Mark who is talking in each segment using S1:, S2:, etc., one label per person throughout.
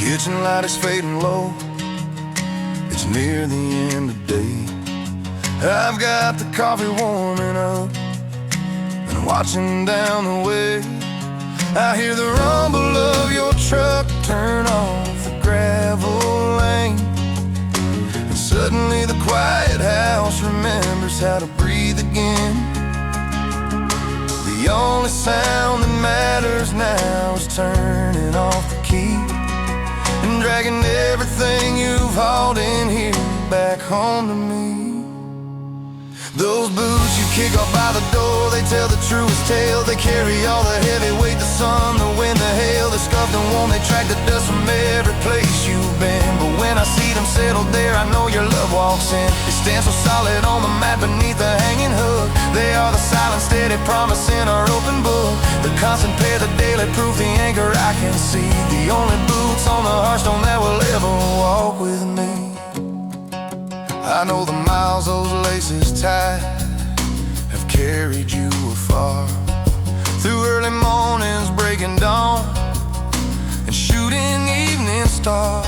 S1: Kitchen light is fading low. It's near the end of the day. I've got the coffee warming up and watching down the way. I hear the rumble of your truck turn off the gravel lane, and suddenly the quiet house remembers how to breathe again. The only sound that matters now is turning off the key and dragging everything you've hauled in here back home to me. Those boots you kick off by the door, they tell the truest tale. They carry all the heavy weight, the sun, the wind, the hail. They're scuffed and worn, they track the dust from every place you've been. But when I see them settled there, I know your love walks in. They stand so solid on the mat beneath the hanging hook. They are the silent, steady promise in our open book. The constant pair, the daily proof, the anchor I can see. The only boots on the Hearthstone that will ever walk with me. I know the miles those laces tie have carried you afar, through early mornings, breaking dawn, and shooting evening stars.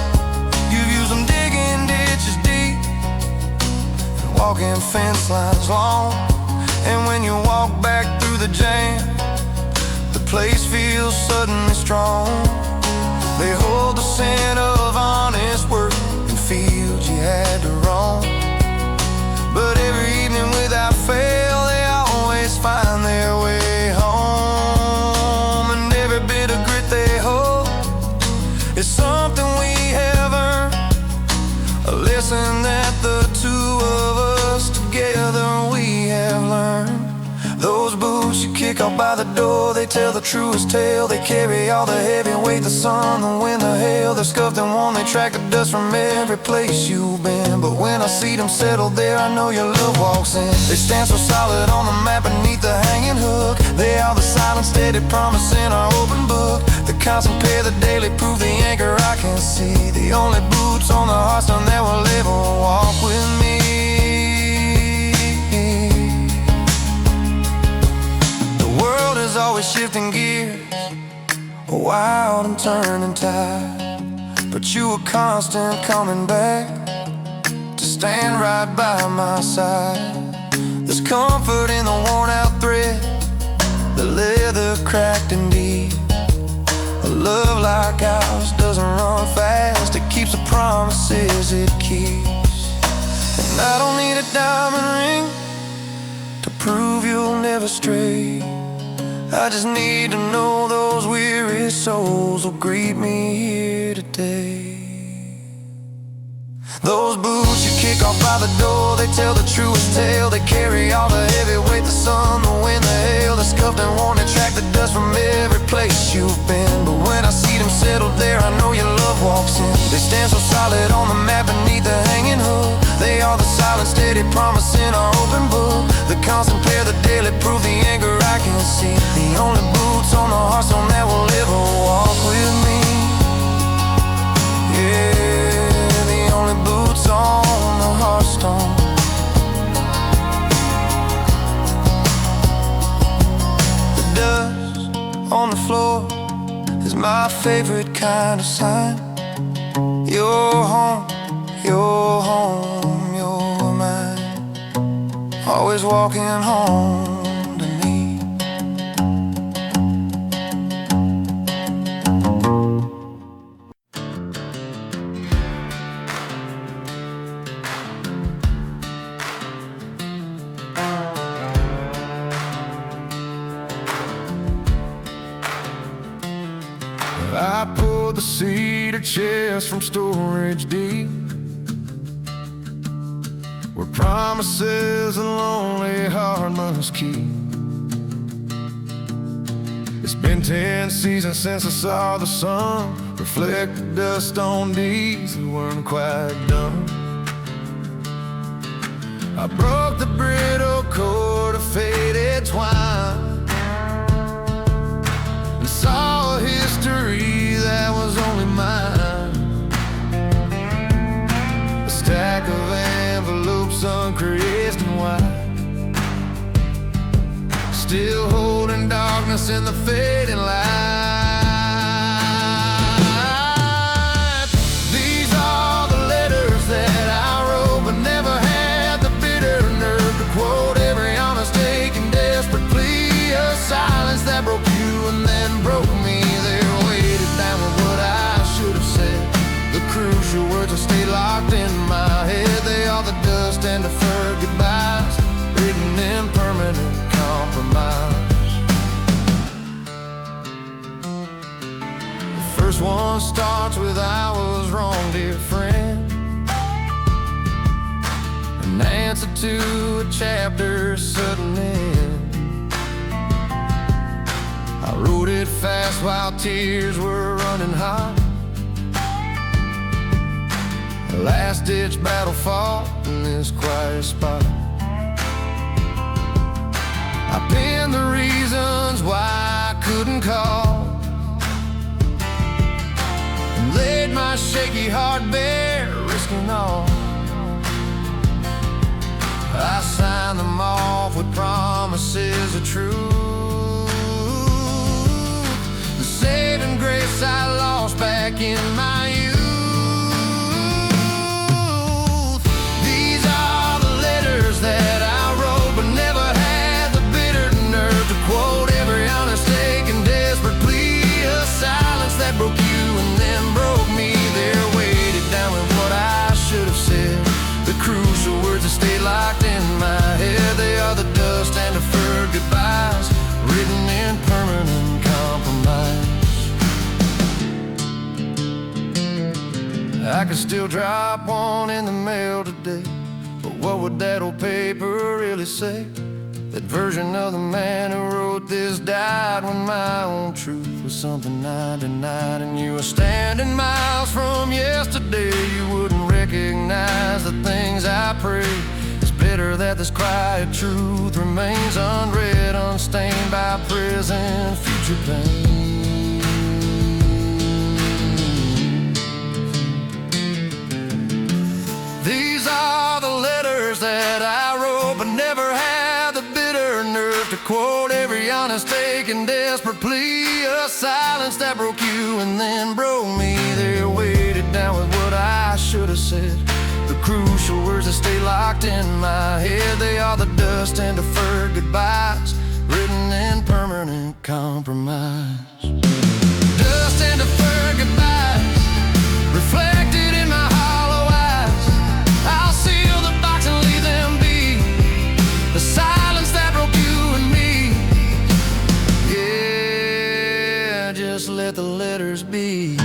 S1: You've used them digging ditches deep and walking fence lines long. And when you walk back through the jam, the place feels suddenly strong. They hold the scent of honest work in fields you had to roam. But every evening without fail, they always find their way home. And every bit of grit they hold is something we have earned, a lesson that the two of us together we have learned. Those boots you kick off by the door, they tell the truest tale. They carry all the heavy weight, the sun, the wind, the hail. They're scuffed and worn, they track the dust from every place you've been. But when I see them settled there, I know your love walks in. They stand so solid on the mat beneath the hanging hook. They are the silent, steady promise in our open book. The constant pair, the daily proof, the anchor I can see. The only boots on the Hearthstone that will ever walk with me. Always shifting gears, wild and turning tide, but you were constant coming back to stand right by my side. There's comfort in the worn out thread, the leather cracked and deep. A love like ours doesn't run fast, it keeps the promises it keeps. And I don't need a diamond ring to prove you'll never stray. I just need to know those weary souls will greet me here today. Those boots you kick off by the door, they tell the truest tale. They carry all the heavy weight, the sun, the wind, the hail. They're scuffed and worn, they track the dust from every place you've been. But when I see them settled there, I know your love walks in. They stand so solid on the mat beneath the hanging hook. They are the silent, steady promise in our open book. The constant pair, the daily proof, the anchor I can see. The only boots on the Hearthstone that will ever walk with me. Yeah, the only boots on the Hearthstone. The dust on the floor is my favorite kind of sign. You're home, you're home, you're mine. Always walking home to me. I pulled the cedar chest from storage deep, where promises a lonely heart must keep. It's been 10 seasons since I saw the sun reflect the dust on these that weren't quite done. I broke the brittle cord of faded twine and saw a history that was only mine. A stack of envelopes uncreased and wide, still holding darkness in the fading light. starts with "I was wrong, dear friend," an answer to a chapter's sudden end. I wrote it fast while tears were running hot, a last-ditch battle fought in this quiet spot. I penned the reasons why I couldn't call, and laid my shaky heart bare, risking all. I signed them off with promises of truth, the saving grace I lost back in my youth. These are the letters that I wrote, but never had the bitter nerve to quote every honest, aching, desperate plea, a silence that broke you and then broke me. They're weighted down with what I should have said, the crucial words that stayed locked in my head. They are the dust and deferred goodbyes, written in permanent compromise. I could still drop one in the mail today, but what would that old paper really say? That version of the man who wrote this died when my own truth was something I denied. And you were standing miles from yesterday, you wouldn't recognize the things I prayed. It's better that this quiet truth remains unread, unstained by present future pain. These are the letters that I wrote, but never had the bitter nerve to quote every honest, aching, desperate plea, a silence that broke you and then broke me. They're weighted down with what I should have said, the crucial words that stay locked in my head. They are the dust and deferred goodbyes, written in permanent compromise. Dust and deferred goodbyes, reflected in my hollow eyes. I'll seal the box and leave them be, the silence that broke you and me. Yeah, just let the letters be.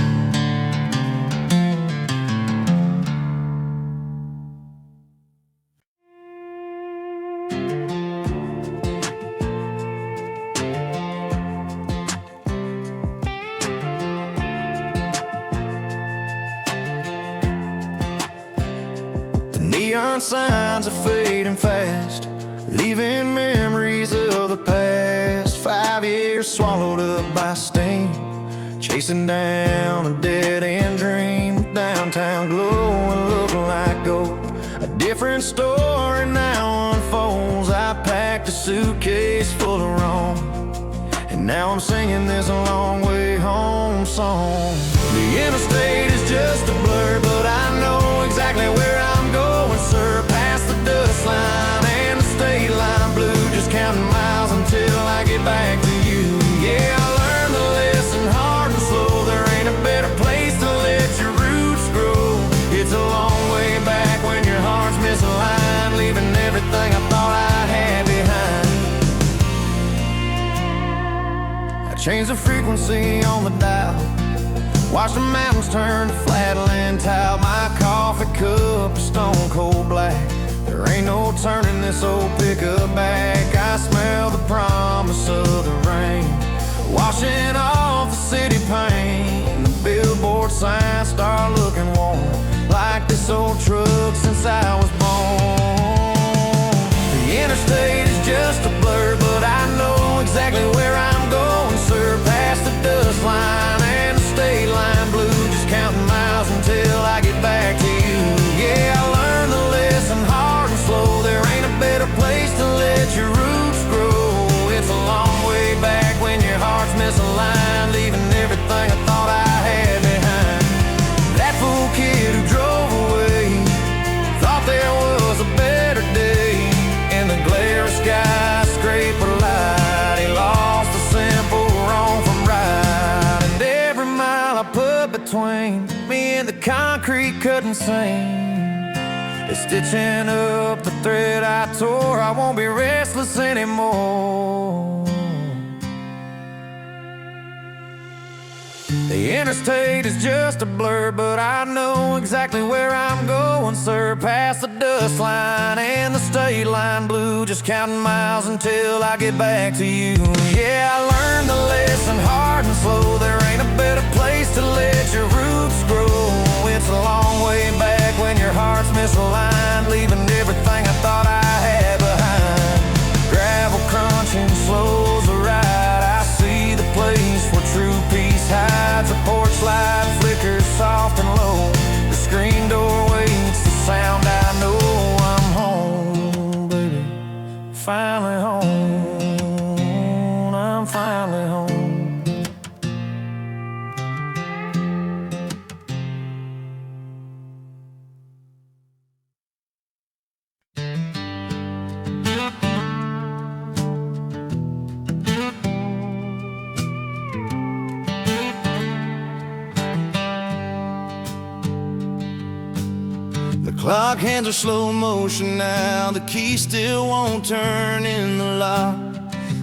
S1: Neon signs are fading fast, leaving memories of the past. 5 years swallowed up by steam, chasing down a dead-end dream. Downtown glowing, looking like gold. A different story now unfolds. I packed a suitcase full of wrong, and now I'm singing this a long way home song. The interstate is just a blur, but I know exactly where I'm going, sir. Past the dust line and the state line blue, just counting miles until I get back to you. Yeah, I learned the lesson hard and slow. There ain't a better place to let your roots grow. It's a long way back when your heart's misaligned, leaving everything I thought I had behind. I changed the frequency on the dial, watch the mountains turn to flatland tile. My coffee cup is stone cold black. There ain't no turning this old pickup back. I smell the promise of the rain, washing off the city paint. The billboard signs start looking warm, like this old truck since I was born. The interstate is just a blur, but I know exactly where I'm going, sir. Past the dust line and the state line blue, just counting miles until I get back to you. Yeah, I learned the lesson hard and slow. There ain't a better place to let your roots grow. It's a long way back when your heart's misaligned, leaving everything I thought I had behind. That fool kid who drove away thought there was a better day. In the glare of skyscraper light, he lost the simple wrong from right. And every mile I put between me and the concrete couldn't sing. They're stitching up the thread I tore. I won't be restless anymore. The interstate is just a blur, but I know exactly where I'm going, sir. Past the dust line and the state line blue, just counting miles until I get back to you. Yeah, I learned the lesson hard and slow. There ain't a better place to let your roots grow. It's a long way back when your heart's misaligned, leaving everything I thought I had behind. Gravel crunching slows the ride. I see the place where true peace hides. The porch light flickers soft and low. The screen door waits the sound. I know I'm home, baby. Finally home. I'm finally home. Clock hands are slow motion now. The key still won't turn in the lock.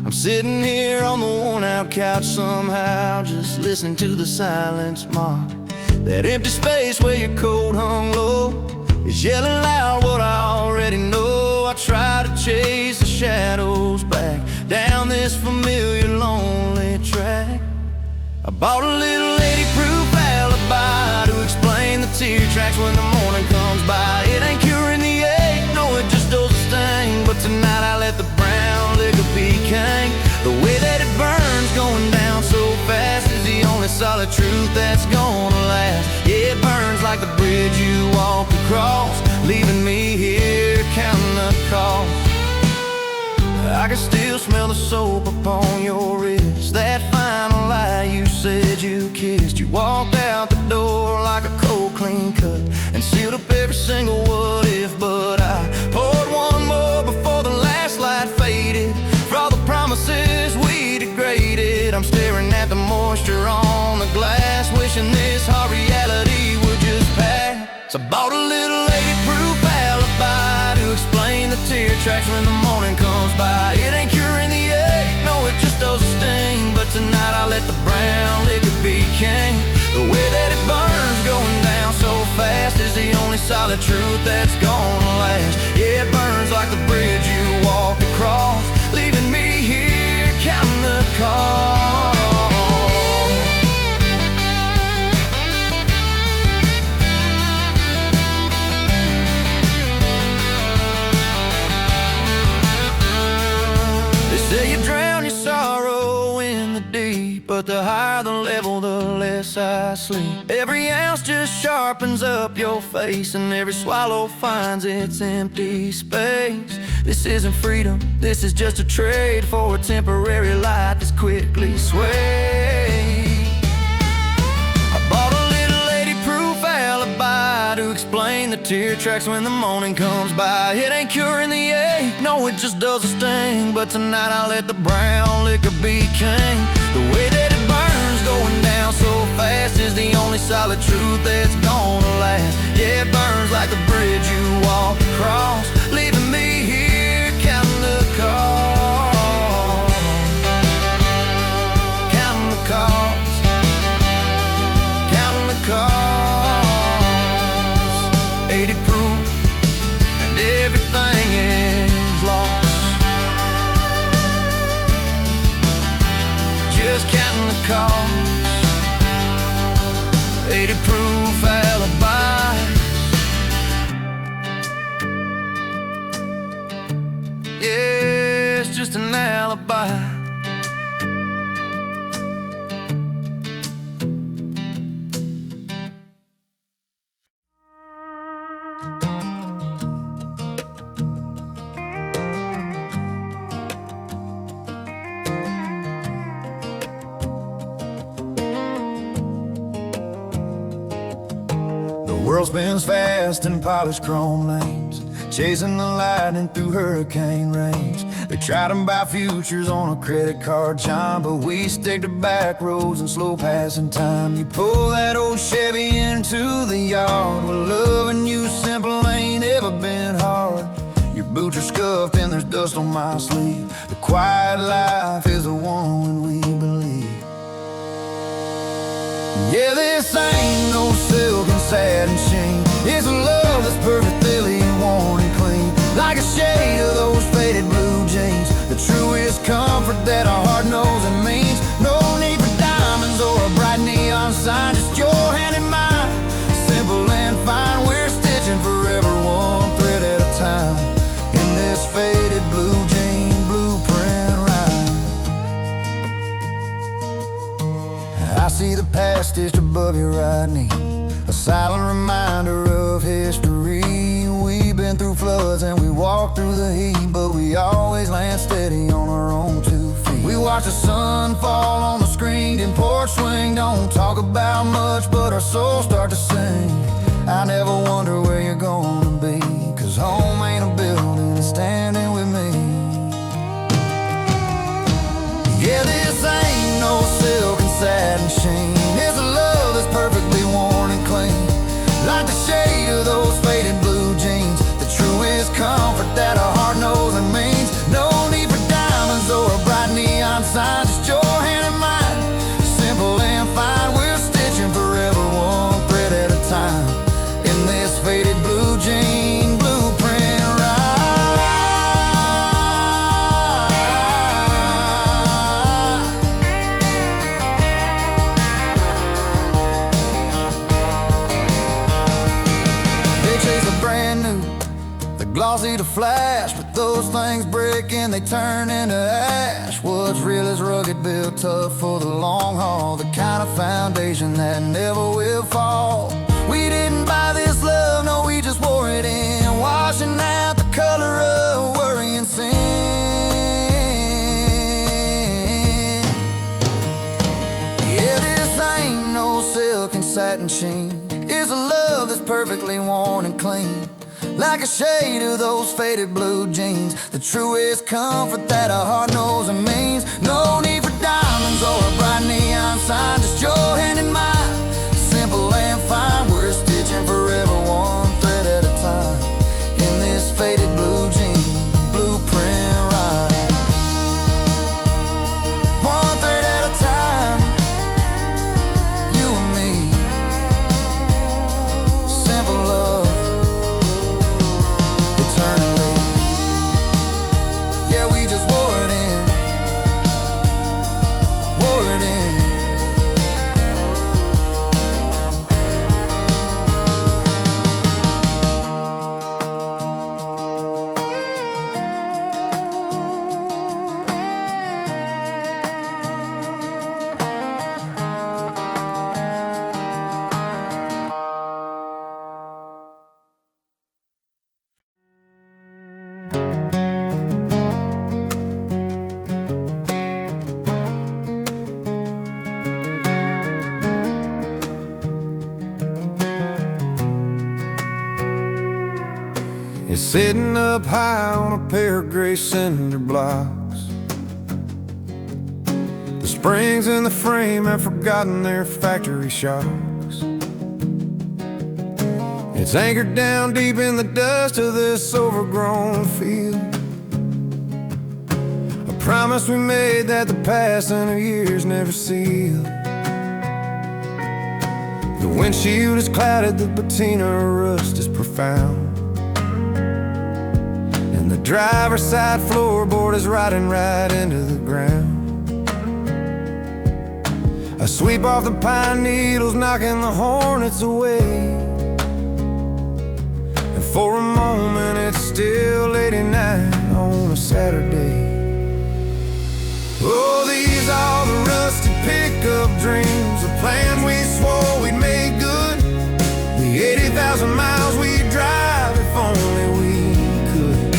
S1: I'm sitting here on the worn out couch somehow, just listening to the silence mock. That empty space where your coat hung low is yelling loud what I already know. I try to chase the shadows back down this familiar lonely track. I bought a little 80-proof alibi to explain the tear tracks when the morning comes by. It ain't curing the ache, no, it just does a sting. But tonight I let the brown liquor be king. The way that it burns going down so fast is the only solid truth that's gonna last. Yeah, it burns like the bridge you walk across, leaving me here counting the cost. I can still smell the soap upon your wrist, that final lie you said you kissed. You walked out the door like a cold clean cut and sealed up every single what if. But I poured one more before the last light faded. For all the promises we degraded, I'm staring at the moisture on the glass, wishing this hard reality would just pass. So I bought a little 80-proof alibi to explain the tear tracks when the morning comes by. It ain't curing the ache, no, it just does a sting. But tonight I let the brown liquor be king. The way that it burns going down so fast is the only solid truth that's gonna last. Yeah, it burns like the bridge you walked across, leaving me here counting the cost. Say you drown your sorrow in the deep, but the higher the level, the less I sleep. Every ounce just sharpens up your face, and every swallow finds its empty space. This isn't freedom, this is just a trade for a temporary light that's quickly swayed. I bought a little 80-proof alibi to explain the tear tracks when the morning comes by. It ain't curing the ache, no, it just does a sting. But tonight I let the brown liquor be king. The way that it burns going down so fast is the only solid truth that's gonna last. Yeah, it burns like the bridge you walk across, leaving me here counting the cost. Counting the cost. Counting the cost. 80 proof and everything is lost. Just counting the cost. 80 proof alibi. Yeah, it's just an alibi.
S2: The world spins fast in polished chrome lanes, chasing the lightning through hurricane range. They try to buy futures on a credit card chime, but we stick to back roads and slow passing time. You pull that old Chevy into the yard, well, loving you simple ain't ever been hard. Your boots are scuffed and there's dust on my sleeve. The quiet life is the one we believe. Yeah, this ain't no silk and satin sheen. It's a love that's perfectly worn and clean, like a shade of those faded blue jeans. The truest comfort that a heart knows and means. No need for diamonds or a bright neon sign, just your hand in mine, simple and fine. We're stitching forever, one thread at a time, in this faded blue jean blueprint rhyme. I see the past stitched above your right knee, a silent reminder of history. We've been through floods and we walked through the heat, but we always land steady on our own 2 feet. We watch the sun fall on the screen in porch swing. Don't talk about much, but our souls start to sing. I never wonder where you're gonna be, 'cause home ain't a building, it's standing with me. Yeah, this ain't no silk and satin sheen. It's a love that's perfectly worn and clean, like the shade of those faded blue jeans. The truest comfort that a heart knows and means. No need for diamonds or a bright neon sign, just your hand in mine, simple and fine. We're stitching forever, one thread at a time, in this faded blue jean blueprint ride. They chase a brand new, the glossy to flash, but those things break and they turn into ash. What's real is rugged, built tough for the long haul, the kind of foundation that never will fall. We didn't buy this love, no, we just wore it in, washing out the color of worry and sin. Yeah, this ain't no silk and satin sheen. It's a love that's perfectly worn and clean, like a shade of those faded blue jeans. The truest comfort that a heart knows and means. No need for diamonds or a bright neon sign, just your hand in mine, simple and fine. We're stitching forever, one thread at a time, in this faded blue jean blueprint ride. One thread at a time, you and me, simple love eternally. Yeah, we just wore it in, wore it in. It's sitting up high on a pair of gray cinder blocks. The springs in the frame have forgotten their factory shocks. It's anchored down deep in the dust of this overgrown field, a promise we made that the passing of years never sealed. The windshield is clouded, the patina rust is profound, and the driver's side floorboard is rotting right into the ground. I sweep off the pine needles, knocking the hornets away, and for a moment it's still late at night on a Saturday. Oh, these are the rusted pickup dreams, the plans we swore we'd make good, the 80,000 miles we'd drive if only we could,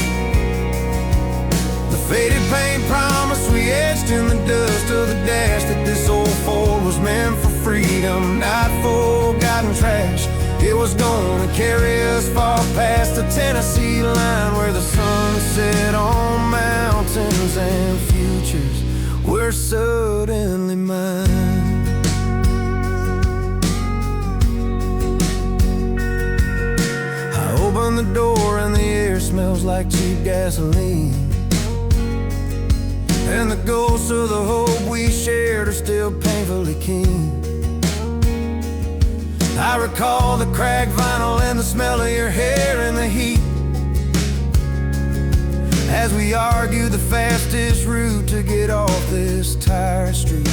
S2: the faded paint promise we etched in the dust of the dash, that this old Ford was meant for freedom, not forgotten trash. It was gonna carry us far past the Tennessee line, where the sun set on mountains and futures were suddenly mine. I open the door and the air smells like cheap gasoline, and the ghosts of the hope we shared are still painfully keen. I recall the cracked vinyl and the smell of your hair in the heat, as we argued the fastest route to get off this tire street.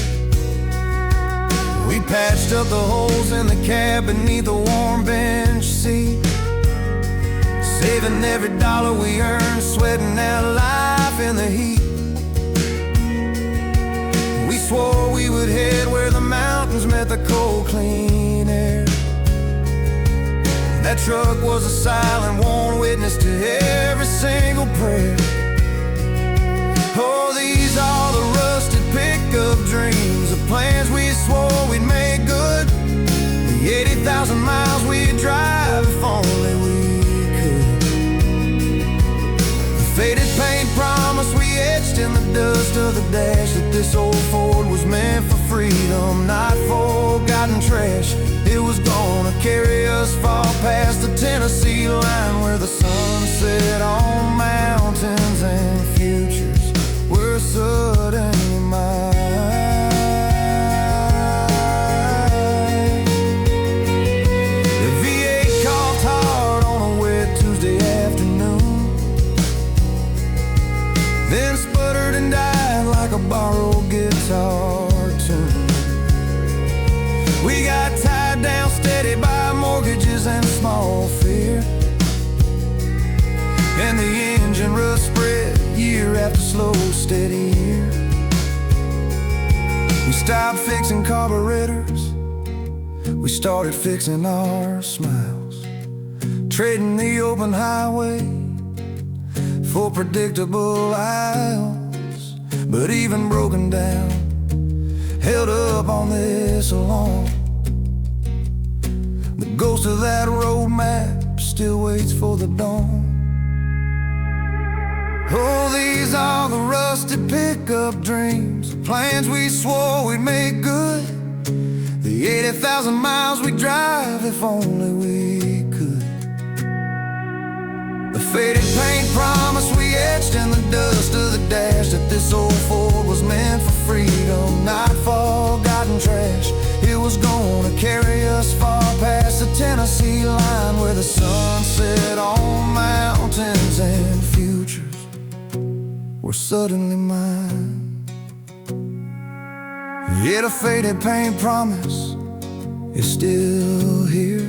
S2: We patched up the holes in the cab beneath the warm bench seat, saving every dollar we earned, sweating out life in the heat. We swore we would head where the mountains met the cold, clean air. That truck was a silent, worn witness to every single prayer. Oh, these are the rusted pickup dreams, the plans we swore we'd make good, the 80,000 miles we'd drive if only we could. The faded paint promise we etched in the dust of the dash, that this old Ford was meant for freedom, not forgotten trash. It was gonna carry us far past the Tennessee line, where the sun set on mountains and futures were suddenly mine. The V8 coughed hard on a wet Tuesday afternoon, then sputtered and died like a borrowed guitar tune. We got tied down steady by mortgages and small fear, and the engine rust spread year after slow, steady year. We stopped fixing carburetors, we started fixing our smiles, trading the open highway for predictable aisles. But even broken down, held up on this alone, the ghost of that road map still waits for the dawn. Oh, these are the rusted pickup dreams, the plans we swore we'd make good, the 80,000 miles we'd drive if only we could. The faded paint promise we etched in the dust of the dash, that this old Ford was meant for freedom, not forgotten trash. It was gonna carry us far past the Tennessee line, where the sun set on mountains and futures were suddenly mine. Yet a faded paint promise is still here,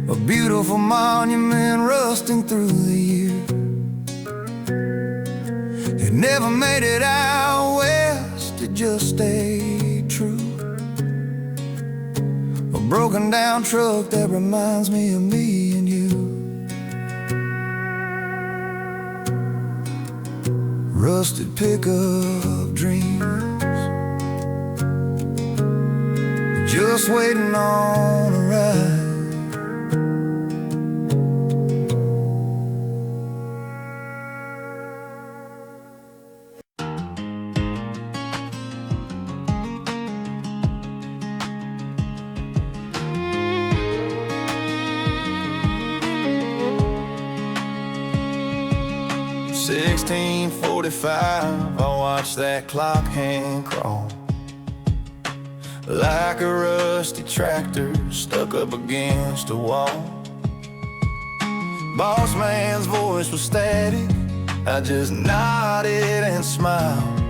S2: a beautiful monument rusting through the year. It never made it out west, it just stayed true, a broken down truck that reminds me of me and you. Rusted pickup dreams, just waiting on a ride. 16:45, I watch that clock hand crawl like a rusty tractor stuck up against a wall. Boss man's voice was static, I just nodded and smiled,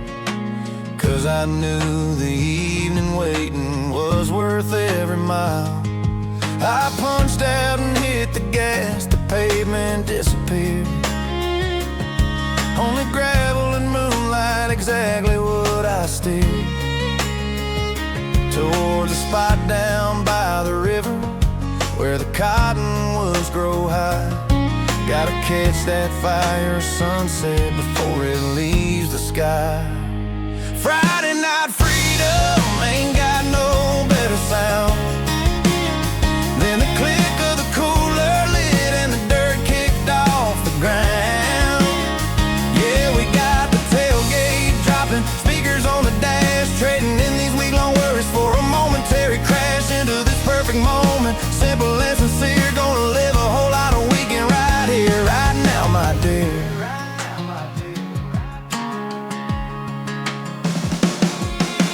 S2: 'cause I knew the evening waiting was worth every mile. I punched out and hit the gas, the pavement disappeared, only gravel and moonlight, exactly what I steered. Towards a spot down by the river, where the cottonwoods grow high. Gotta catch that fire sunset before it leaves the sky. Friday night freedom ain't got no better sound than the click of the cooler lid and the dirt kicked off the ground. Yeah, we got the tailgate dropping, speakers on the dash, trading in these week-long worries for a momentary crash into this perfect moment. Simple and sincere, gonna live a whole lot of weekend right here, right now, my dear.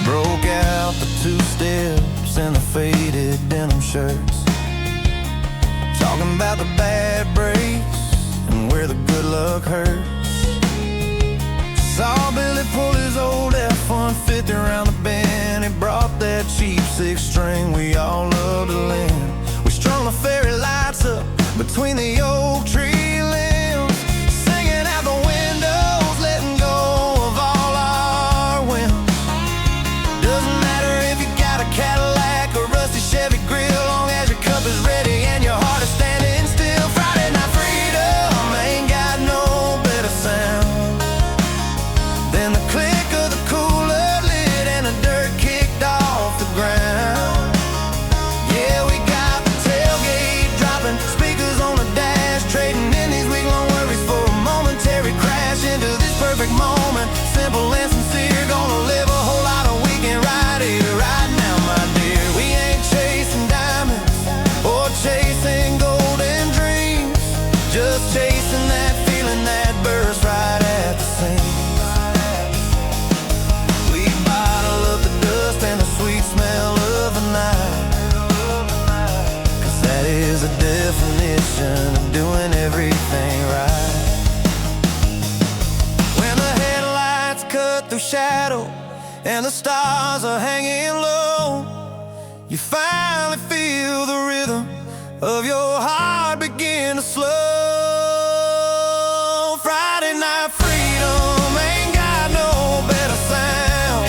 S2: Broke out the two steps and the faded shirts, talking about the bad breaks and where the good luck hurts. Saw Billy pull his old F-150 around the bend. He brought that cheap six-string we all love to lend. We strung the fairy lights up between the oak tree limbs, singing out the windows, letting go of all our whims. Doesn't matter if you got a Cadillac or rusty Chevy grill, long as your cup is ready and your heart is standing still. Friday night freedom ain't got no better sound than the click of the cooler lid and the dirt kicked off the ground. Yeah, we got the tailgate dropping, speakers on the dash, trading in these week-long worries for a momentary crash into this perfect moment. Simple and sincere, gonna live a whole lot of weekend right here, right now, my dear. We ain't chasing diamonds or chasing golden dreams, just chasing that feeling that bursts right at the seams. We bottle up the dust and the sweet smell of the night, 'cause that is the definition of doing everything right. When the headlights cut through shadow and the stars are hanging low, you finally feel the rhythm of your heart begin to slow. Friday night freedom ain't got no better sound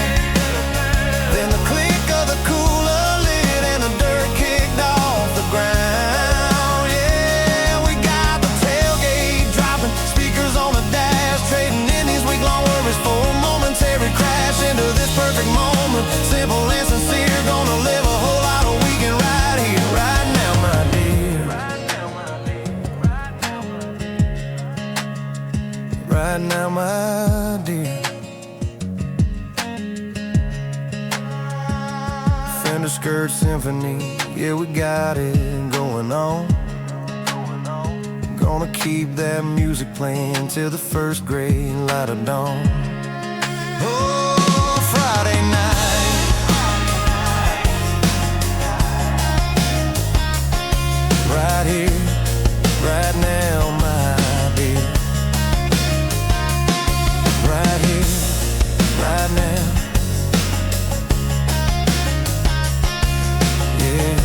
S2: than the click of the cooler lid and the dirt kicked off the ground. Yeah, we got the tailgate dropping, speakers on the dash, trading in these week-long worries for a momentary crash into this perfect moment. Simple and sincere, gonna live a whole lot of weekend right here, right now, my dear. Right now, my dear. Fender skirt Symphony, yeah, we got it going on. Gonna keep that music playing till the first gray light of dawn. Oh, Friday night, right here, right now, my dear. Right here, right now. Yeah.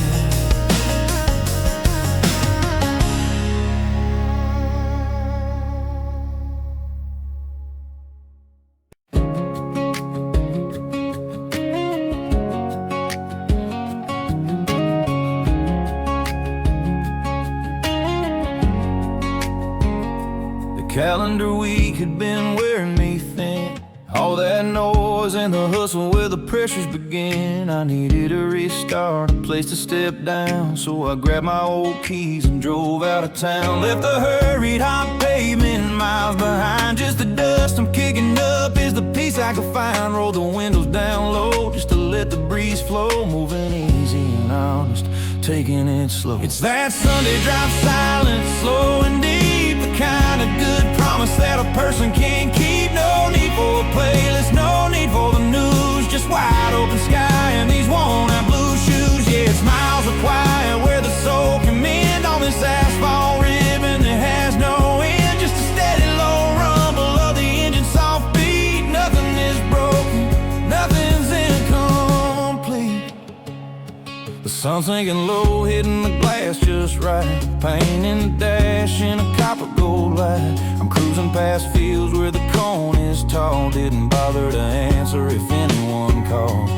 S2: Calendar week had been wearing me thin. All that noise and the hustle where the pressures begin. I needed a restart, a place to step down. So I grabbed my old keys and drove out of town. Left the hurried hot pavement miles behind. Just the dust I'm kicking up is the peace I could find. Roll the windows down low just to let the breeze flow. Moving easy and honest, taking it slow. It's that Sunday drive, silent, slow and deep, the kind of good promise that a person can't keep. No need for a playlist, no need for the news, just wide open sky and these worn-out blue shoes. Yeah, it's miles of quiet where the soul can mend on this asphalt ribbon that has no end. Just a steady low rumble of the engine soft beat. Nothing is broken, nothing's incomplete. The sun's sinking low, hitting the glass just right. Pain in the dash in a copper gold light. I'm cruising past fields where the cone is tall. Didn't bother to answer if anyone called.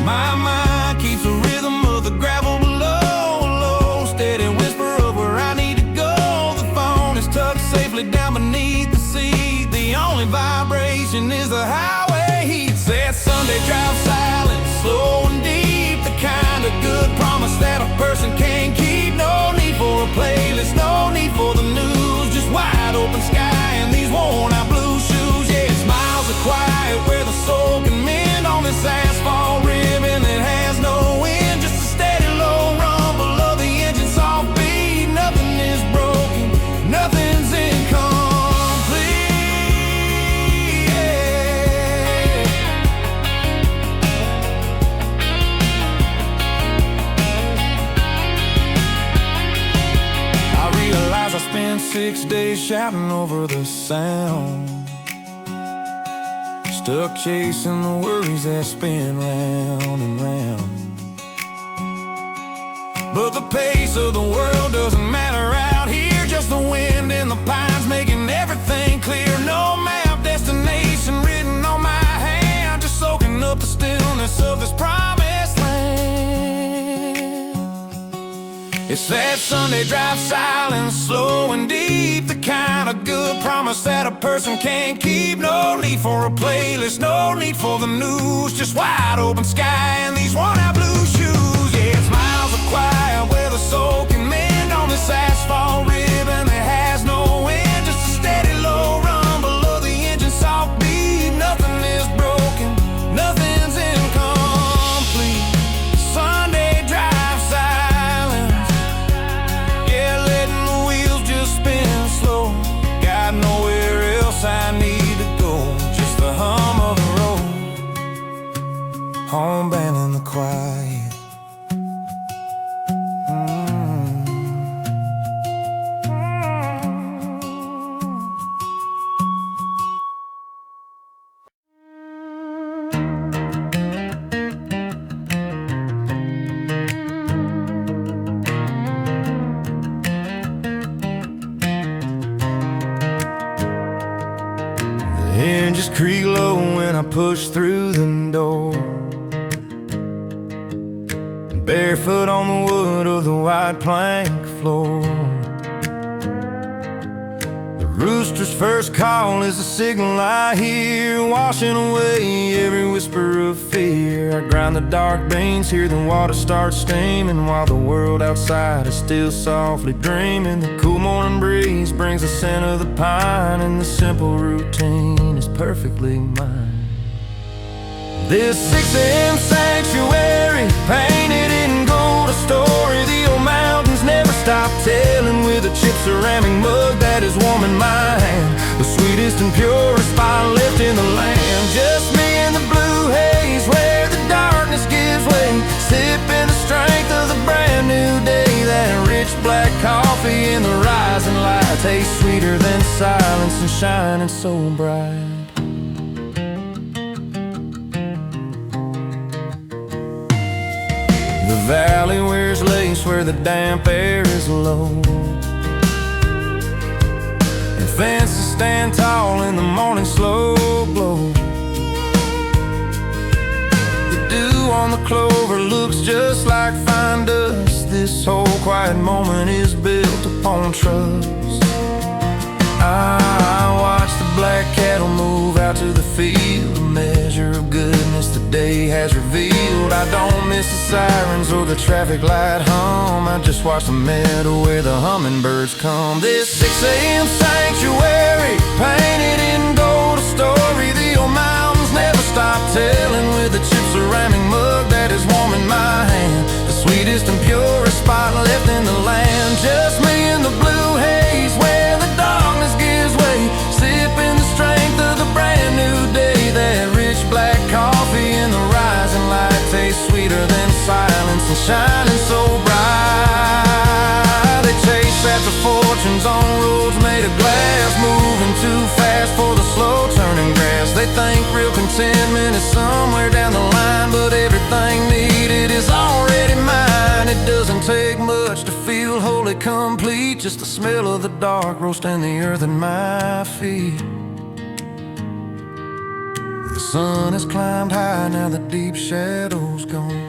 S2: My mind keeps the rhythm of the gravel below. Low, steady whisper of where I need to go. The phone is tucked safely down beneath the seat. The only vibration is the highway heat. That Sunday drive, silent, slow and deep, the kind of good promise that a person can't keep. No need for a playlist, no need for the news, just wide open sky and these worn-out blue shoes. Yeah, it's miles of quiet where the soul can mend on this asphalt ribbon that has no end. Just a steady spent 6 days shouting over the sound, stuck chasing the worries that spin round and round. But the pace of the world doesn't matter out here, just the wind in the pines making everything clear. No map, destination written on my hand, just soaking up the stillness of this promised land. It's that Sunday drive, silent, slow and deep, the kind of good promise that a person can't keep. No need for a playlist, no need for the news, just wide open sky and these worn-out blue shoes. Yeah, it's miles of quiet where the soul can mend on this asphalt ribbon that has no end, just a steady low rumble of the engine soft beat. Nothing is broken, nothing's incomplete. Sunday drive, silence, yeah, letting the wheels just spin slow. Got nowhere else I need to go, just the hum of the road, home band in the quiet. Hinges creak low when I push through the door, barefoot on the wood of the white plank floor. The rooster's first call is a signal I hear, washing away every whisper of fear. I grind the dark beans, hear the water start steaming, while the world outside is still softly dreaming. The cool morning breeze brings the scent of the pine, and the simple routine is perfectly mine. This 6 AM sanctuary, painted in gold, a story the old mountains never stop telling, with a chipped ceramic mug that is warming my hand, the sweetest and purest spot left in the land. Just me and the blue haze where the darkness gives way, sipping the strength of the brand new day. That rich black coffee in the rising light tastes sweeter than silence and shining so bright. The valley wears lace where the damp air is low, and fences stand tall in the morning slow glow. The dew on the clover looks just like fine dust. This whole quiet moment is built upon trust. I watch the black cattle move out to the field, a measure of goodness the day has revealed. I don't miss the sirens or the traffic light hum, I just watch the meadow where the hummingbirds come. This 6 AM sanctuary, painted in gold, a story the old mountains never stop telling, with a chipped ceramic mug that is warming my hand, the sweetest and purest spot left in the land. Just me and the blue haze where the darkness gives way, sipping the strength of the brand new day. That rich black coffee in the rising light tastes sweeter than silence and shining so bright. They chase after fortunes on roads made of glass, moving too fast for the slow turning grass. They think real contentment is somewhere down the line, but everything needed is already mine. It doesn't take much to feel wholly complete, just the smell of the dark roasting the earth at my feet. The sun has climbed high, now the deep shadow's gone,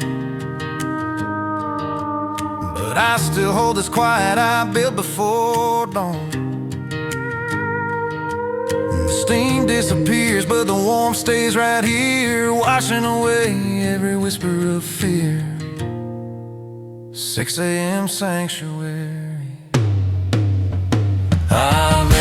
S2: but I still hold this quiet I built before dawn. The steam disappears, but the warmth stays right here, washing away every whisper of fear. 6 AM sanctuary. Amen.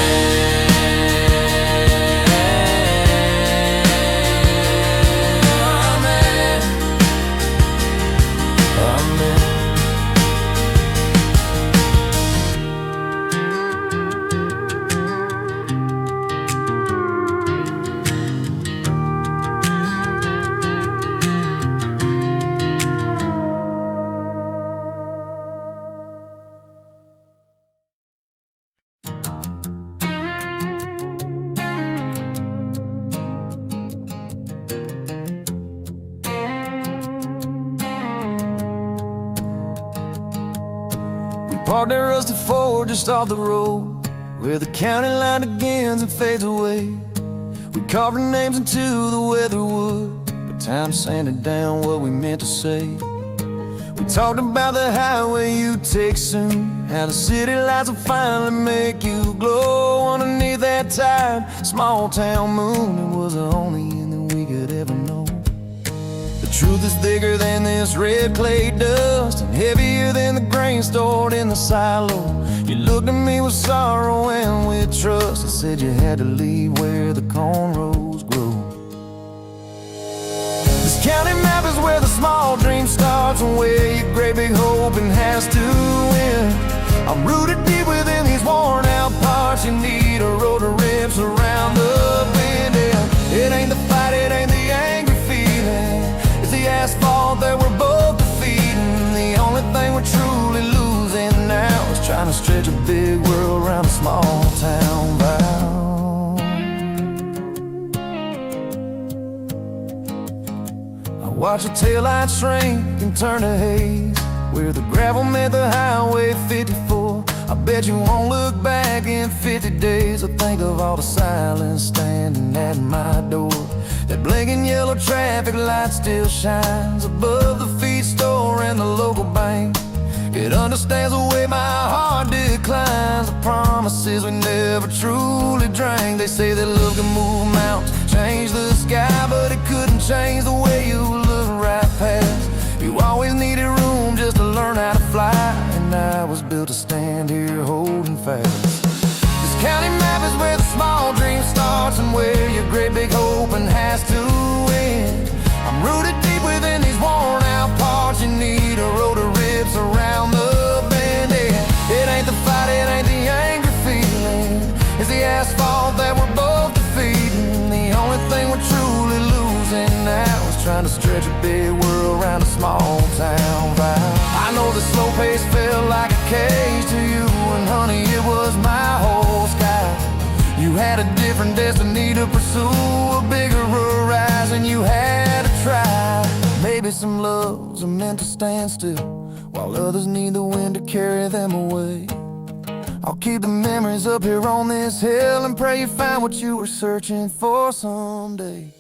S2: Parked that rusty Ford just off the road, where the county line begins and fades away. We carved our names into the weatherwood, but time sanded down what we meant to say. We talked about the highway you'd take soon, how the city lights will finally make you glow underneath that tired small town moon. It was the only end that we could ever know. The truth is thicker than this red clay dust, and heavier than the grain stored in the silo. You looked at me with sorrow and with trust, and said you had to leave where the cornrows grow. This county map is where the small dream starts, and where your great big hoping has to end. I'm rooted deep within these worn out parts. You need a road to rips around the bend. It ain't the fight, it ain't the angry feeling, it's the asphalt that we're both defeating. The only thing we're truly losing now is trying to stretch a big world around a small town vow. I watch a taillight shrink and turn to haze, where the gravel met the highway 54. I bet you won't look back in 50 days. I think of all the silence standing at my door. That blinking yellow traffic light still shines above the feed store and the local bank. It understands the way my heart declines, the promises we never truly drank. They say that love can move mountains, change the sky, but it couldn't change the way you look right past. You always needed room just to learn how to fly, and I was built to stand here holding fast. This county map is where the small dream starts, and where your great big hoping has to end. I'm rooted deep within these worn out parts. You need a road to rips around the bend. It ain't the fight, it ain't the angry feeling, it's the asphalt that we're both defeating. The only thing we're truly losing now is trying to stretch a big world around a small town vibe. I know the slow pace felt like a cage to you, and honey, it was my whole sky. You had a different destiny to pursue, a bigger horizon you had to try. Maybe some loves are meant to stand still, while others need the wind to carry them away. I'll keep the memories up here on this hill, and pray you find what you were searching for someday.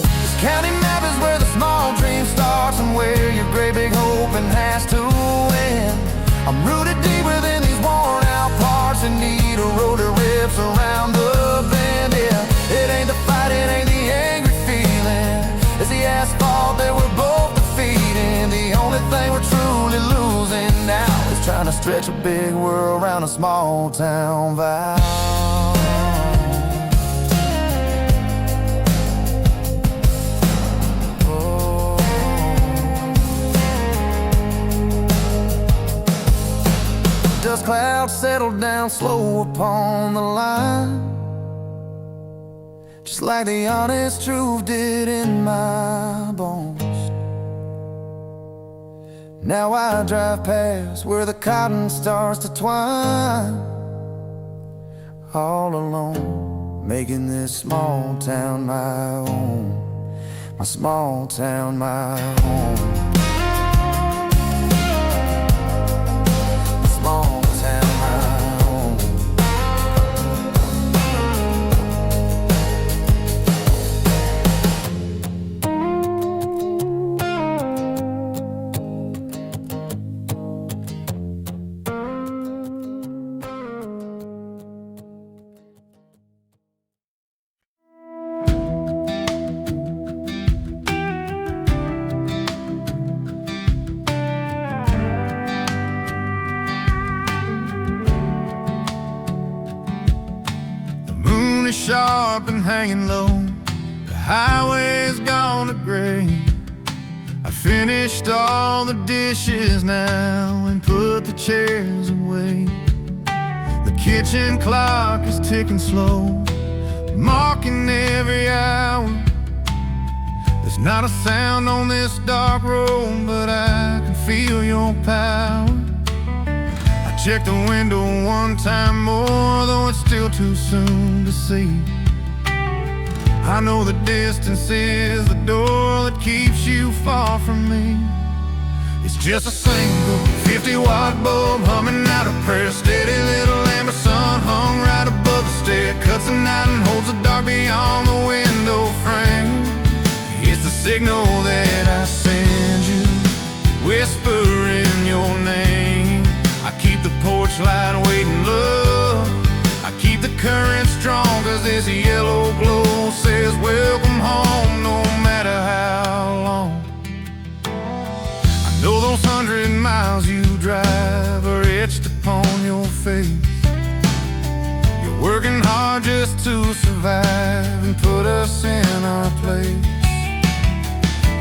S2: This county map is where the small dream starts, and where your great big hoping has to end. I'm rooted deep within these worn out parts, and need a road that rips around the bend. It ain't the fight, it ain't the angry feeling, it's the asphalt that we're both defeating. The only thing we're truly losing now is trying to stretch a big world around a small town vibe. Dust clouds settled down slow upon the line, just like the honest truth did in my bones. Now I drive past where the cotton starts to twine, all alone, making this small town my home, my small town my home. Small town my home. Sharp and hanging low, the highway's gone to gray. I finished all the dishes now and put the chairs away. The kitchen clock is ticking slow, marking every hour. There's not a sound on this dark road, but I can feel your power. Check the window one time more, though it's still too soon to see. I know the distance is the door that keeps you far from me. It's just a single 50-watt bulb humming out a prayer. Steady little amber sun hung right above the stair. Cuts the night and holds the dark beyond the window frame. It's the signal that I send you, whispering your name. I keep the porch light waiting, love. I keep the current strong, cause this yellow glow says welcome home, no matter how long. I know those 100 miles you drive are etched upon your face. You're working hard just to survive and put us in our place.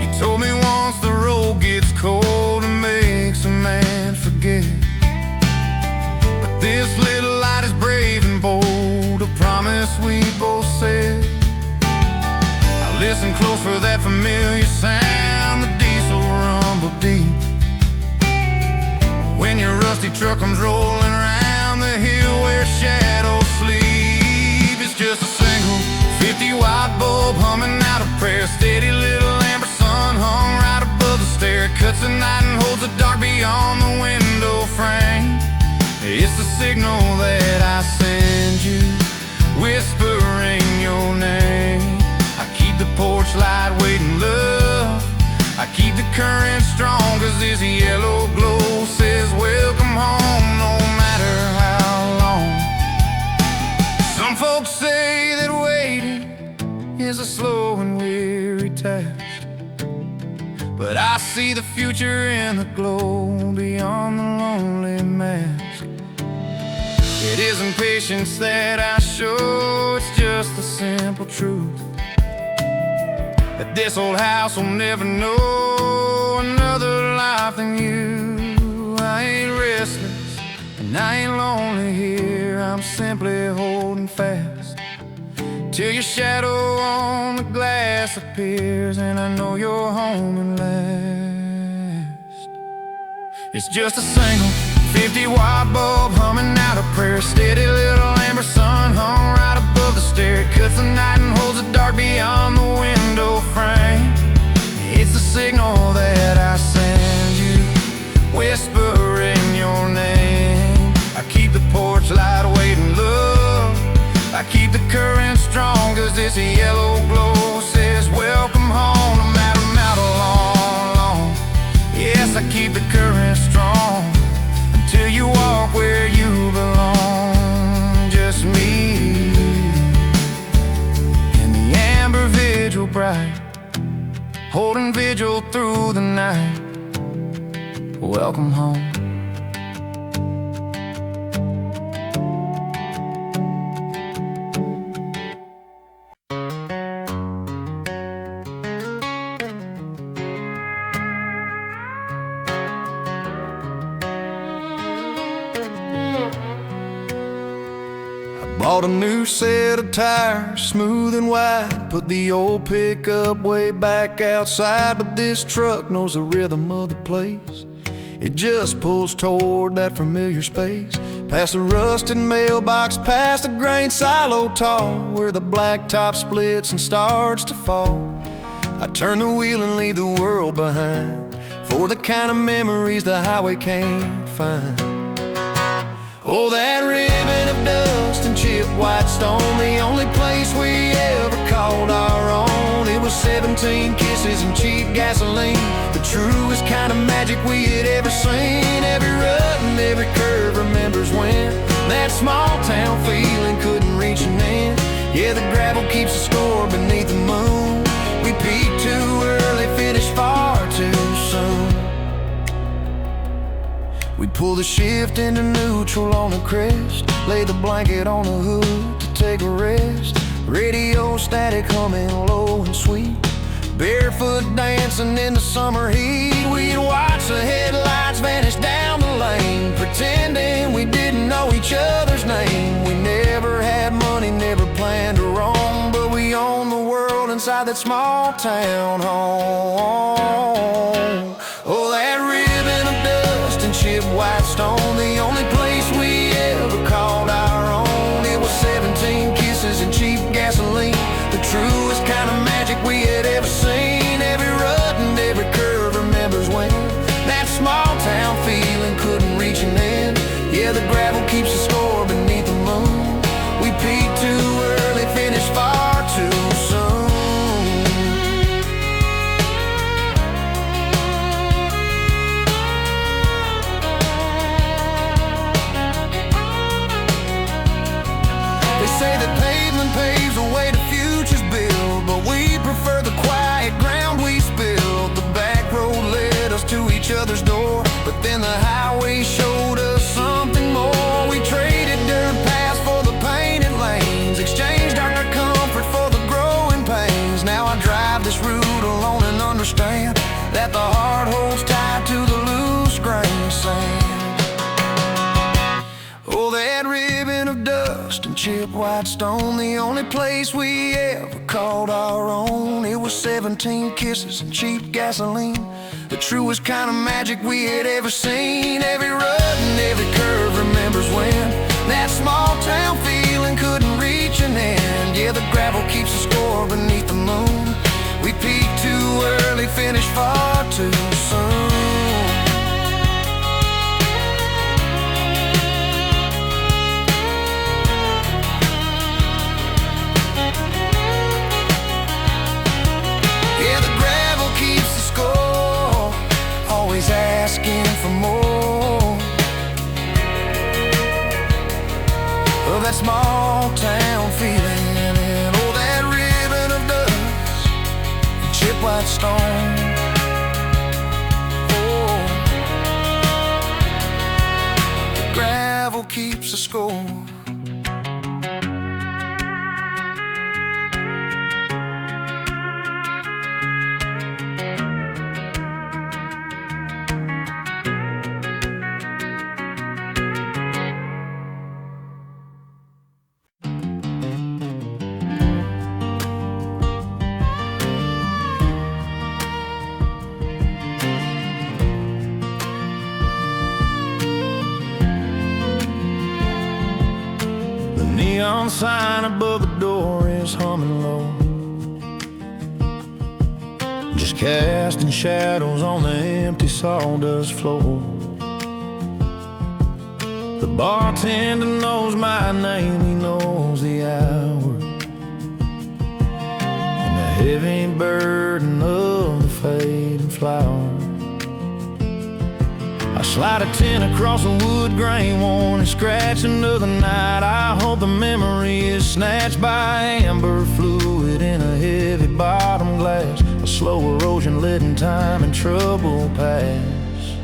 S2: You told me once the road gets cold, it makes a man forget. But this little light is brave and bold, a promise we both said. Now listen close for that familiar sound, the diesel rumble deep. When your rusty truck comes rolling around the hill where shadows sleep. It's just a single 50-watt bulb humming out a prayer. Steady little amber sun hung right above the stair. Cuts the night and holds the dark beyond the window frame. It's the signal that I send you, whispering your name. I keep the porch light waiting, love. I keep the current strong, cause this yellow glow says welcome home, no matter how long. Some folks say that waiting is a slow and weary task, but I see the future in the glow beyond the lonely mask. It isn't patience that I show, it's just the simple truth that this old house will never know another life than you. I ain't restless and I ain't lonely here, I'm simply holding fast till your shadow on the glass appears and I know you're home at last. It's just a single 50-watt bulb humming out a prayer. Steady little amber sun hung right above the stair. Cuts the night and holds the dark beyond the window frame. It's the signal that I send you, whispering your name. I keep the porch light waiting, love. I keep the current strong, cause this yellow glow says welcome home, no matter how long. Yes, I keep the current strong till you walk where you belong. Just me and the Amber Vigil bright, holding vigil through the night. Welcome home. Bought a new set of tires, smooth and wide. Put the old pickup way back outside. But this truck knows the rhythm of the place. It just pulls toward that familiar space. Past the rusted mailbox, past the grain silo tall, where the blacktop splits and starts to fall. I turn the wheel and leave the world behind, for the kind of memories the highway can't find. Oh, that ribbon of dust and chipped white stone, the only place we ever called our own. It was 17 kisses and cheap gasoline, the truest kind of magic we had ever seen. Every rut and every curve remembers when that small town feeling couldn't reach an end. Yeah, the gravel keeps the score beneath the moon. We peaked too early, finished far too soon. We'd pull the shift into neutral on the crest, lay the blanket on the hood to take a rest. Radio static humming low and sweet, barefoot dancing in the summer heat. We'd watch the headlights vanish down the lane, pretending we didn't know each other's name. We never had money, never planned to roam, but we owned the world inside that small town home. Oh, that ribbon of dust and chipped white stone, the only place we ever called our own. It was 17 kisses and cheap gasoline, the truest kind of magic we had ever seen. Every rut and every curve remembers when that
S1: the gravel keeps the score beneath the moon. We peaked too early, finished far too soon. They say that pavement paves the way to futures built, but we prefer the quiet ground we spilled. The back road led us to each other's door, but then the highway showed us something more. We traded dirt paths for the painted lanes, exchanged our comfort for the growing pains. Now I drive this route alone and understand that the heart holds tight to the loose grain sand. Oh, that ribbon of dust and chip white stone, the only place we ever called our own. It was 17 kisses and cheap gasoline, the truest kind of magic we had ever seen. Every rut and every curve remembers when that small town feeling couldn't reach an end. Yeah, the gravel keeps the score beneath the moon. We peaked too early, finished far too soon. Asking for more of that small town feeling, and oh, that ribbon of dust and chip white stone. Oh, the gravel keeps the score. Neon sign above the door is humming low, just casting shadows on the empty sawdust floor. The bartender knows my name, he knows the hour, and the heavy burden of the fading flower. I slide a 10 across a wood grain, worn and scratched into the night. I hope the memory is snatched by amber fluid in a heavy bottom glass. A slow erosion letting time and trouble pass.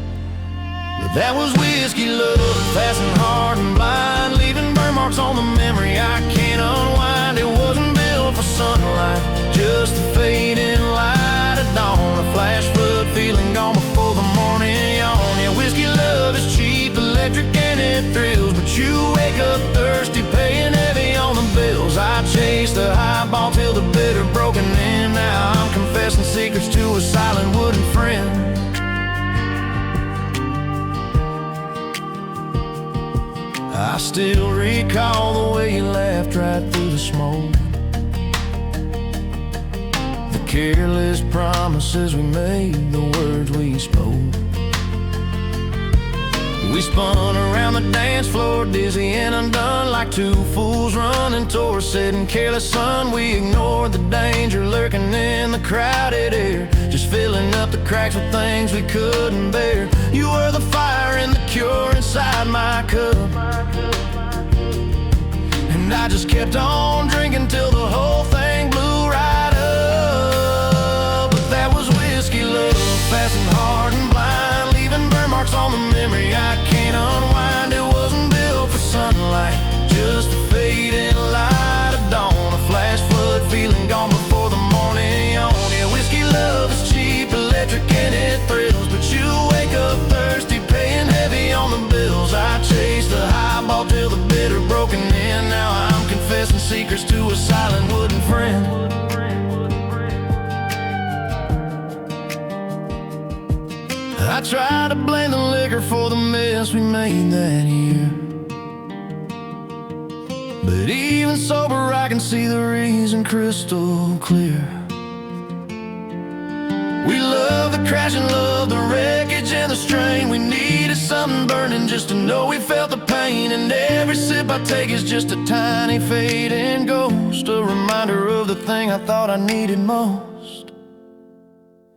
S1: But that was whiskey love, fast and hard and blind, leaving burn marks on the memory I can't unwind. It wasn't built for sunlight, just a fading light at dawn. A flash flood feeling gone before the morning yawn. Yeah, whiskey love is cheap, electric, and it thrills, but you wake up thirsty, paying heavy on the bills. I chase the highball till the bitter broken in. Now I'm confessing secrets to a silent wooden friend. I still recall the way you laughed right through the smoke, the careless promises we made, the words we spoke. We spun around the dance floor, dizzy and undone, like two fools running towards setting careless sun. We ignored the danger lurking in the crowded air, just filling up the cracks with things we couldn't bear. You were the fire and the cure inside my cup, and I just kept on drinking till the whole thing blew right up. But that was whiskey love, fast and hard and blind, leaving burn marks on the memory I can't unwind. It wasn't built for sunlight, just a fading light of dawn. A flash flood feeling gone before the morning yawn. Yeah, whiskey love is cheap, electric, and it thrills, but you wake up thirsty, paying heavy on the bills. I chased the highball till the bitter broken in. Now I'm confessing secrets to a silent wooden friend. I try to blame the liquor for the mess we made that year, but even sober I can see the reason crystal clear. We love the crash and love the wreckage and the strain. We needed something burning just to know we felt the pain. And every sip I take is just a tiny fading ghost, a reminder of the thing I thought I needed most.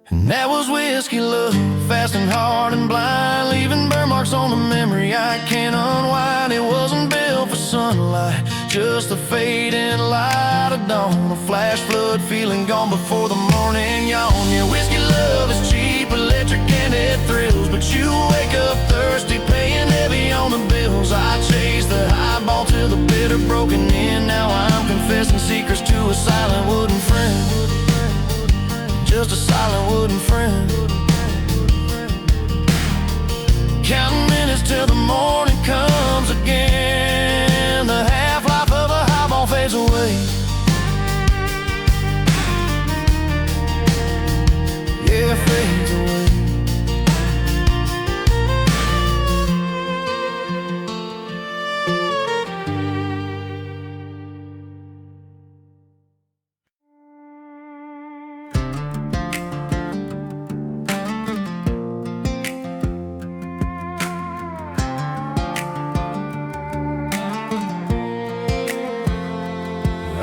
S1: And that was whiskey love, fast and hard and blind, leaving burn marks on the memory I can't unwind. It wasn't built for sunlight, just a fading light of dawn, a flash flood feeling gone before the morning yawn. Yeah, whiskey love is cheap, electric and it thrills, but you wake up thirsty, paying heavy on the bills. I chase the highball till the bitter broken in. Now I'm confessing secrets to a silent wooden friend, just a silent wooden friend. Counting minutes till the morning comes again. The half-life of a highball fades away. Yeah, it fades away.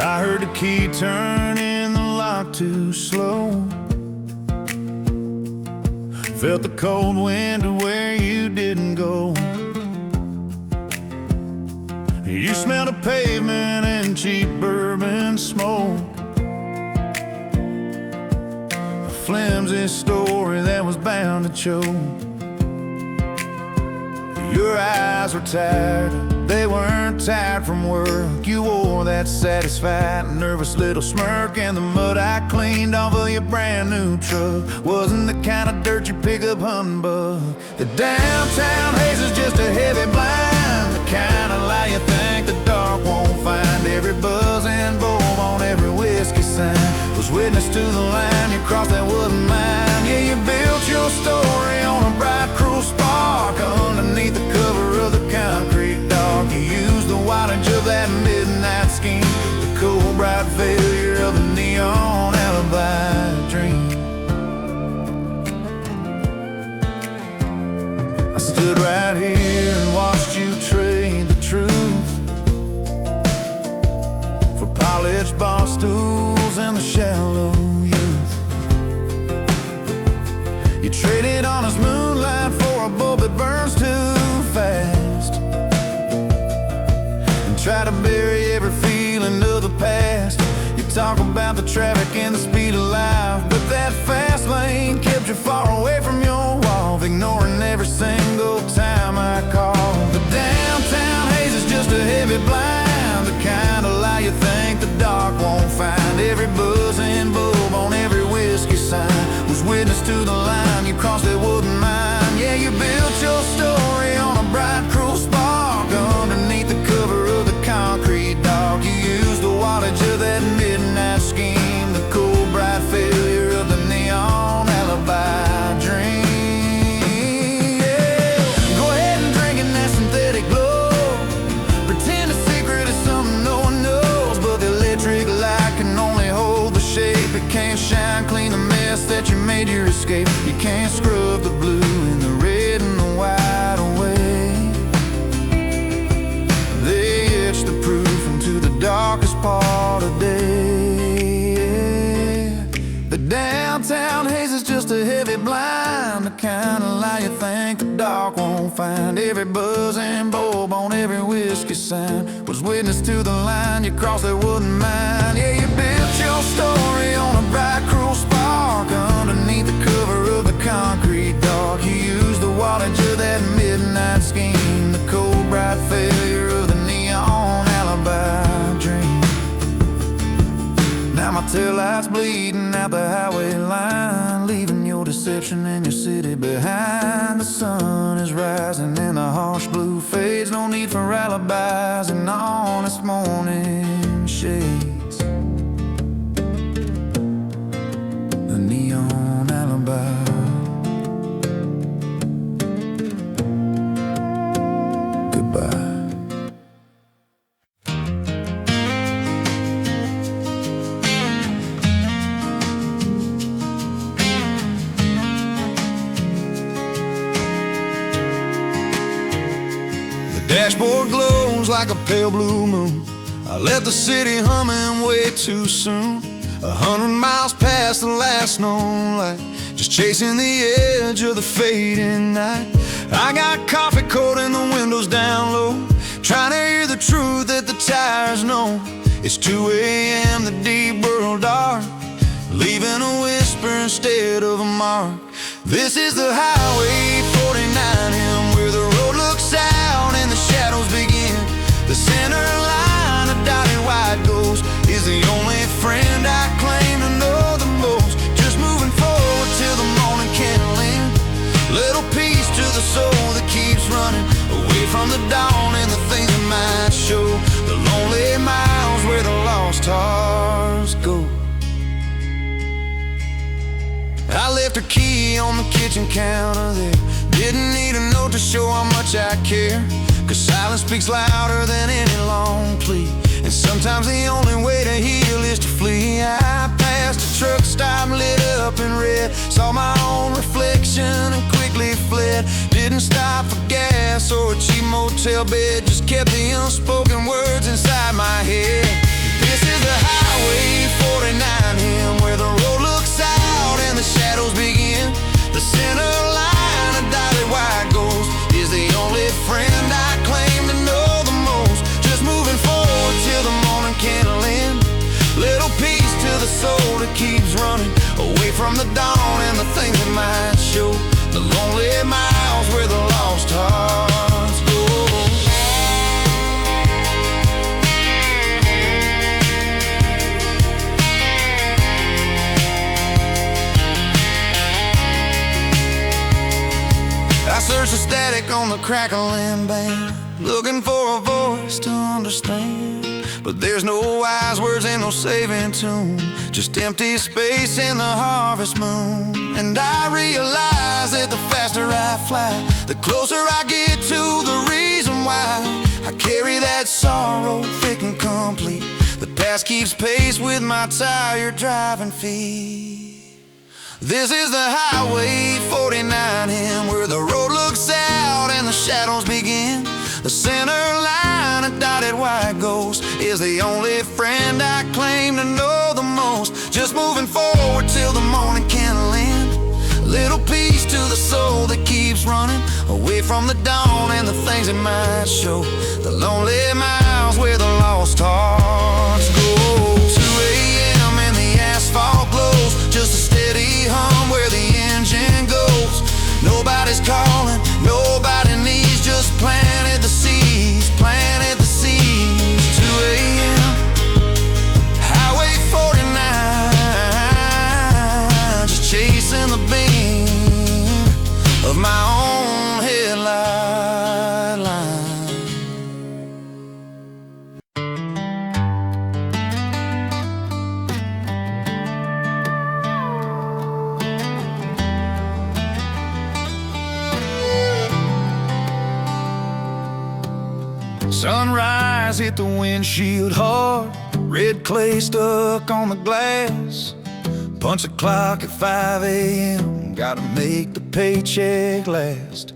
S2: I heard the key turn in the lock too slow. Felt the cold wind to where you didn't go. You smelled of pavement and cheap bourbon smoke. A flimsy story that was bound to choke. Your eyes were tired, they weren't tired from work. You wore that satisfied, nervous little smirk. And the mud I cleaned off of your brand new truck wasn't the kind of dirt you pick up hunting buck. The downtown haze is just a heavy blind, the kind of lie you think the dark won't find. Every buzzing bulb on every whiskey sign was witness to the line you crossed that wooden mine. Yeah, you built your story on a bright, cruel spark underneath the cover of the concrete dark. You used the wattage of that midnight scheme, the cold, bright failure of the neon alibi dream. I stood right here and watched you trade the truth for polished bar stools and the shallow youth. You traded honest moonlight for a bulb that burns too fast, and try to bury every feeling of the past. You talk about the traffic and the speed of life, but that fast lane kept you far away from your wall, ignoring every single time I called. The downtown haze is just a heavy blind, the kind of lie you think the dark won't find. Every buzzing bulb on every whiskey sign was witness to the line you crossed that wooden mine. Yeah, you built your story on a bright, cruel spark underneath the cover of the concrete dark. You used the wattage of that midnight scheme, the cool, bright failure of the neon alibi dream. Yeah, go ahead and drink in that synthetic glow. Pretend a secret is something no one knows, but the electric light can only hold the shape. It can't shine clean the mess that you made your escape. You can't scrub the blue and the red and the white away. They etch the proof into the darkest part of day. The downtown haze is just a heavy blind, the kind of lie you think the dark won't find. Every buzzing bulb on every whiskey sign was witness to the line you crossed that wooden mine. Yeah, you built your story on a bright, cruel spark underneath the cover of the concrete dark. You used the wattage of that midnight scheme, the cold, bright failure of the neon alibi dream. Now my taillight's bleeding out the highway line, leaving your deception and your city behind. The sun is rising and the harsh blue fades, no need for alibis and honest morning shades. The neon alibi. Goodbye. Dashboard glows like a pale blue moon. I left the city humming way too soon. 100 miles past the last known light, just chasing the edge of the fading night. I got coffee cold and the windows down low, trying to hear the truth that the tires know. It's 2 a.m., the deep world dark, leaving a whisper instead of a mark. This is the highway 49M, where the road looks out and the shadows begin. The center line, a dotted white ghost, is the only friend I claim to know the most. Just moving forward till the morning candle end. Little piece to the soul that keeps running away from the dawn and the things it might show. The lonely miles where the lost hearts go. I left her key on the kitchen counter there. Didn't need a note to show how much I care, 'cause silence speaks louder than any long plea, and sometimes the only way to heal is to flee. I passed a truck stop lit up in red, saw my own reflection and quickly fled. Didn't stop for gas or a cheap motel bed, just kept the unspoken words inside my head. This is the highway 49M, where the road looks out and the shadows begin. The center line, a dotted white ghost, is the only friend I claim to know the most. Just moving forward till the morning candle end. Little piece to the soul that keeps running away from the dawn and the things it might show. The lonely miles where the lost hearts go. I search the static on the crackling band, looking for a voice to understand. But there's no wise words and no saving tune, just empty space in the harvest moon. And I realize that the faster I fly, the closer I get to the reason why I carry that sorrow thick and complete. The past keeps pace with my tired driving feet. This is the highway 49M, where the road looks out and the shadows begin. The center line, a dotted white ghost, is the only friend I claim to know the most. Just moving forward till the morning candle end. Little piece to the soul that keeps running away from the dawn and the things it might show. The lonely miles where the lost hearts go. 2 a.m. and the asphalt glows, just a steady hum where the engine goes. Nobody's calling, nobody needs, just planted the seeds, planted the seeds. 2 a.m. Highway 49, just chasing the beam of my own headlight line. Sunrise hit the windshield hard, red clay stuck on the glass. Punch the clock at 5 a.m., gotta make the paycheck last.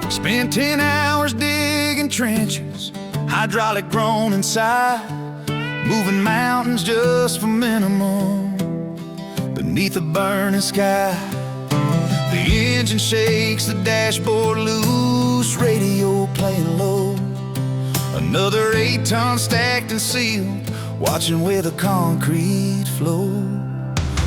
S2: Spent 10 hours digging trenches, hydraulic grown inside, moving mountains just for minimum, beneath a burning sky. The engine shakes, the dashboard loose, radio playing low. Another 8-ton stacked and sealed, watching where the concrete flows.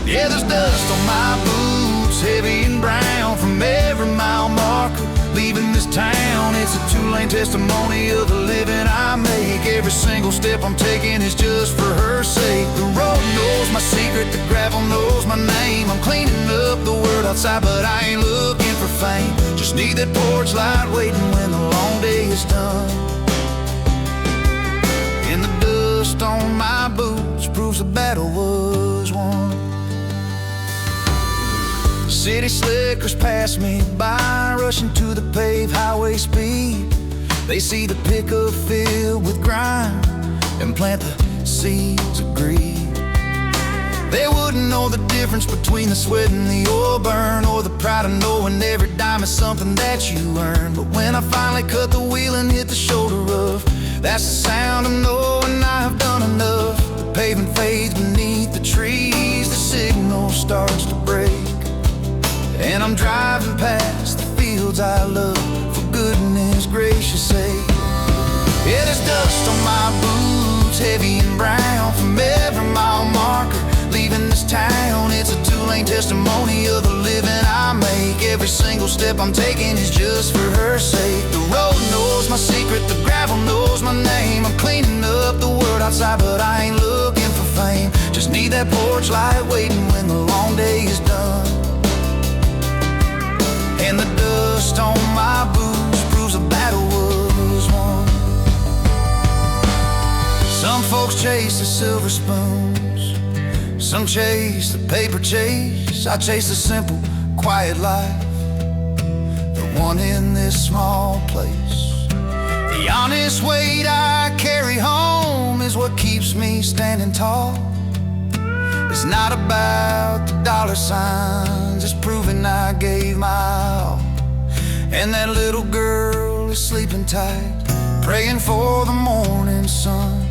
S2: Yeah, there's dust on my boots, heavy and brown from every mile marker. Leaving this town, it's a 2-lane testimony of the living I make. Every single step I'm taking is just for her sake. The road knows my secret, the gravel knows my name. I'm cleaning up the world outside, but I ain't looking for fame. Just need that porch light waiting when the long day is done. And the dust on my boots proves the battle was won. City slickers pass me by, rushing to the paved highway speed. They see the pickup filled with grime and plant the seeds of greed. They wouldn't know the difference between the sweat and the oil burn, or the pride of knowing every dime is something that you earn. But when I finally cut the wheel and hit the shoulder of. That's the sound of knowing I've done enough. The pavement fades beneath the trees, the signal starts to break, and I'm driving past the fields I love, for goodness gracious sake. Yeah, there's dust on my boots, heavy and brown, from every mile marker leaving this town. It's a two-lane testimony of the living I make. Every single step I'm taking is just for her sake. The road knows my secret, the gravel knows my name. I'm cleaning up the world outside, but I ain't looking for fame. Just need that porch light waiting when the long day is done. And the dust on my boots proves a battle was won. Some folks chase the silver spoons, some chase the paper chase. I chase the simple, quiet life, the one in this small place. The honest weight I carry home is what keeps me standing tall. It's not about the dollar signs, it's proving I gave my all. And that little girl is sleeping tight, praying for the morning sun.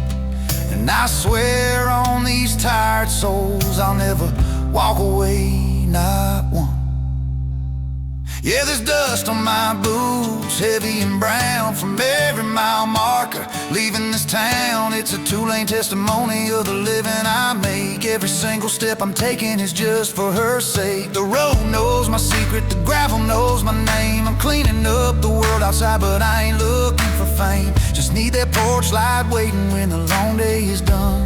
S2: And I swear on these tired souls I'll never walk away, not one. Yeah, there's dust on my boots, heavy and brown, from every mile marker leaving this town. It's a two-lane testimony of the living I make. Every single step I'm taking is just for her sake. The road knows my secret, the gravel knows my name. I'm cleaning up the world outside, but I ain't looking for fame. Just need that porch light waiting when the long day is done.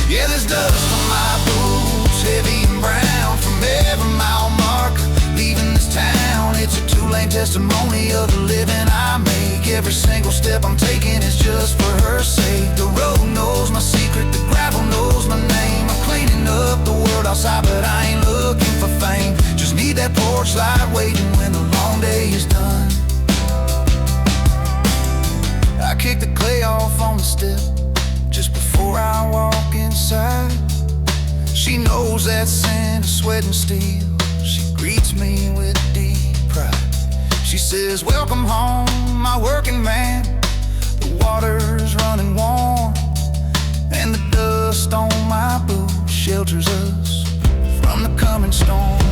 S2: Yeah, there's dust on my boots, heavy and brown, from every mile marker leaving this town. It's a two-lane testimony of the living I make. Every single step I'm taking is just for her sake. The road knows my secret, the gravel knows my name. I'm cleaning up the world outside, but I ain't looking for fame. Just need that porch light waiting when the long day is done. I kick the clay off on the step just before I walk inside. She knows that scent of sweat and steel. She greets me with deep pride. She says, welcome home, my working man. The water's running warm, and the dust on my boots shelters us from the coming storm.